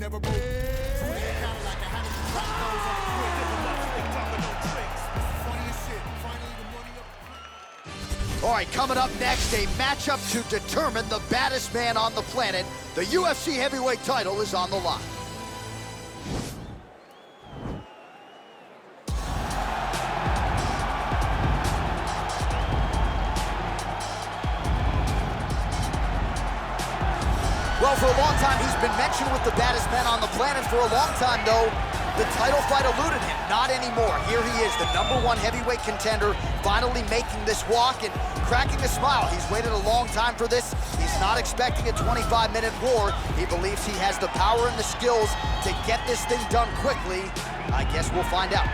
never broke. Through the encounter like a honey, rock those on a quick. Big talking no tricks. This is funny as shit. Finally the money up. All right, coming up next, a matchup to determine the baddest man on the planet. The UFC heavyweight title is on the line. Well, for a long time, he's been mentioned with the baddest men on the planet. For a long time, though, the title fight eluded him. Not anymore. Here he is, the #1 heavyweight contender, finally making this walk and cracking a smile. He's waited a long time for this. He's not expecting a 25-minute war. He believes he has the power and the skills to get this thing done quickly. I guess we'll find out.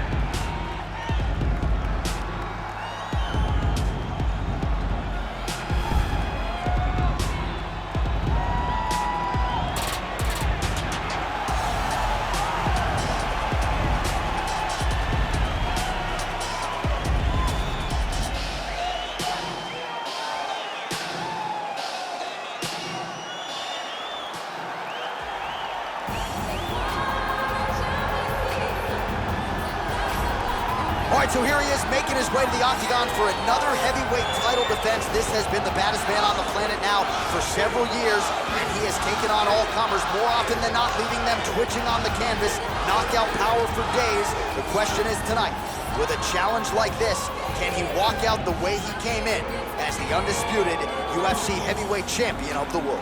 All right, so here he is making his way to the octagon for another heavyweight title defense. This has been the baddest man on the planet now for several years, and he has taken on all comers more often than not, leaving them twitching on the canvas, knockout power for days. The question is tonight, with a challenge like this, can he walk out the way he came in as the undisputed UFC heavyweight champion of the world?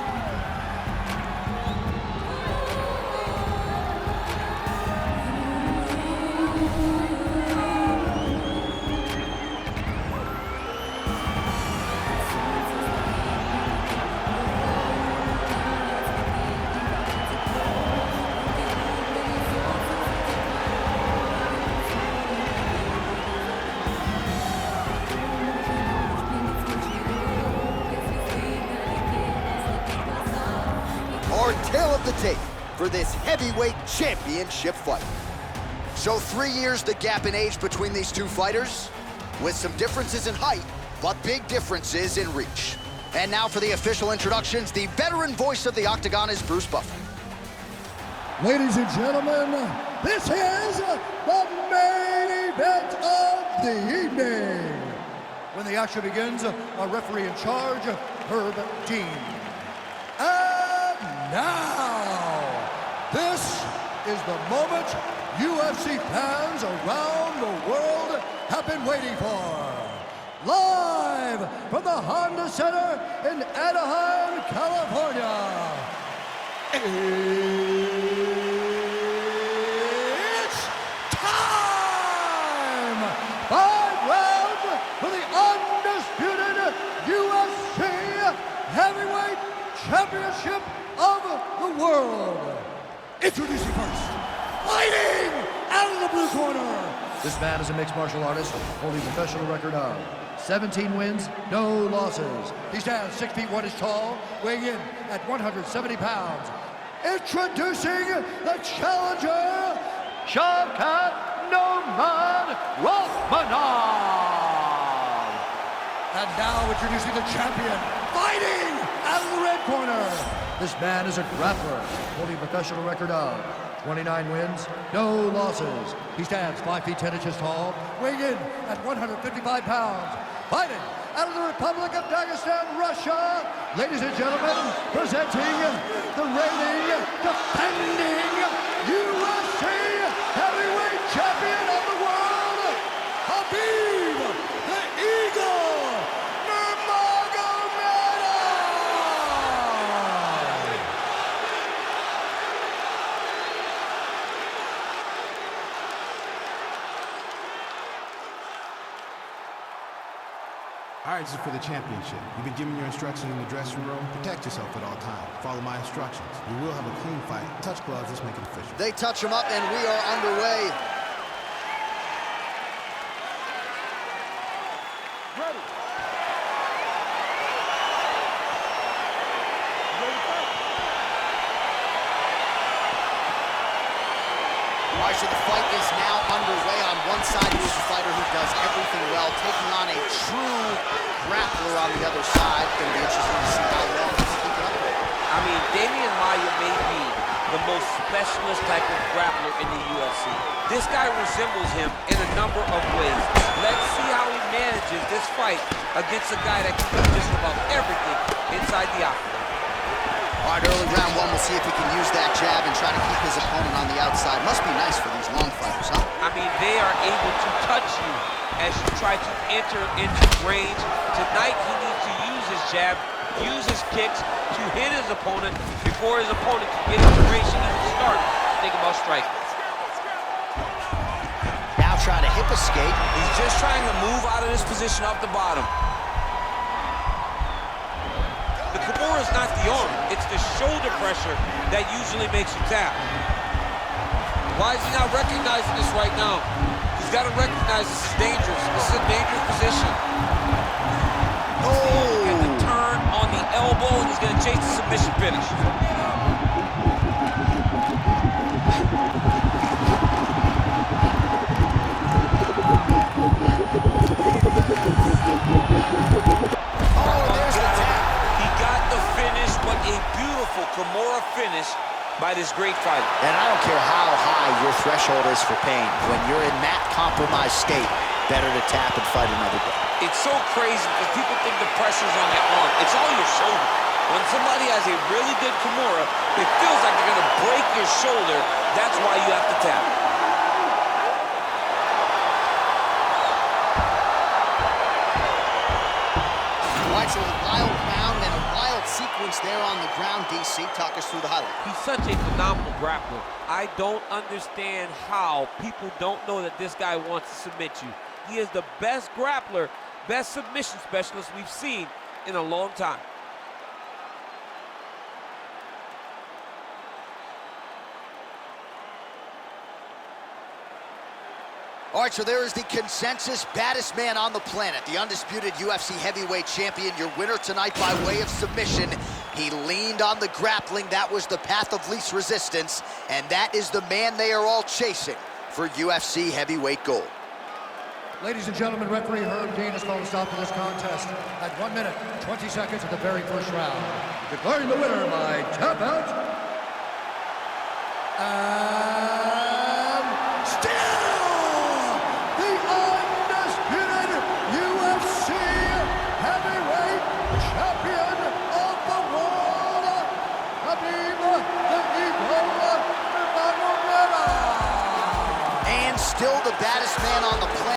Our tale of the tape for this heavyweight championship fight. So 3 years the gap in age between these two fighters, with some differences in height, but big differences in reach. And now for the official introductions, the veteran voice of the octagon is Bruce Buffer. Ladies and gentlemen, this is the main event of the evening. When the action begins, our referee in charge, Herb Dean. Now, this is the moment UFC fans around the world have been waiting for. Live from the Honda Center in Anaheim, California. It's time! 5 rounds for the undisputed UFC Heavyweight Championship of the world. Introducing first, fighting out of the blue corner. This man is a mixed martial artist holding a professional record of 17 wins, no losses. He stands 6 feet 1 inch tall, weighing in at 170 pounds. Introducing the challenger, Shavkat Rakhmonov. and now introducing the champion, fighting out of the red corner. This man is a grappler holding a professional record of 29 wins, no losses. He stands 5 feet 10 inches tall, weighing in at 155 pounds. Fighting out of the Republic of Dagestan, Russia, ladies and gentlemen, presenting the reigning, defending UFC heavyweight champion of the world, Khabib, the Eagle, Nurmagomedov. All right, this is for the championship. You've been given your instructions in the dressing room. Protect yourself at all times. Follow my instructions. You will have a clean fight. Touch gloves, let's make it official. They touch him up, and we are underway. Ready. All right, so the fight is now underway. On one side, he is a fighter who does everything well, taking on a true grappler on the other side. It's going to be interesting to see how well he's keeping up with it. I mean, Damian Maia may be the most specialist type of grappler in the UFC. This guy resembles him in a number of ways. Let's see how he manages this fight against a guy that can do just about everything inside the octagon. All right, early round one, we'll see if he can use that jab and try to keep his opponent on the outside. Must be nice for these long fighters, huh? I mean, they are able to touch you as you try to enter into range. Tonight, he needs to use his jab, use his kicks to hit his opponent before his opponent can get into range and even start to think about striking. Now trying to hip escape. He's just trying to move out of this position off the bottom. The Kimura is not the arm, it's the shoulder pressure that usually makes you tap. Why is he not recognizing this right now? He's got to recognize this is dangerous. This is a dangerous position. Oh! And the turn on the elbow, and he's going to chase the submission finish. Kimura finish by this great fighter. And I don't care how high your threshold is for pain. When you're in that compromised state, better to tap and fight another day. It's so crazy because people think the pressure's on your arm. It's all your shoulder. When somebody has a really good Kimura, it feels like they're going to break your shoulder. That's why you have to tap. Watch a wild round and a wild sequence there on the ground. DC, talk us through the highlight. He's such a phenomenal grappler. I don't understand how people don't know that this guy wants to submit you. He is the best grappler, best submission specialist we've seen in a long time. All right, so there is the consensus baddest man on the planet, the undisputed UFC heavyweight champion, your winner tonight by way of submission. He leaned on the grappling. That was the path of least resistance, and that is the man they are all chasing for UFC heavyweight gold. Ladies and gentlemen, referee Herb Dean has called a stop to this contest at 1 minute, 20 seconds of the very first round. Declaring the winner by tap out.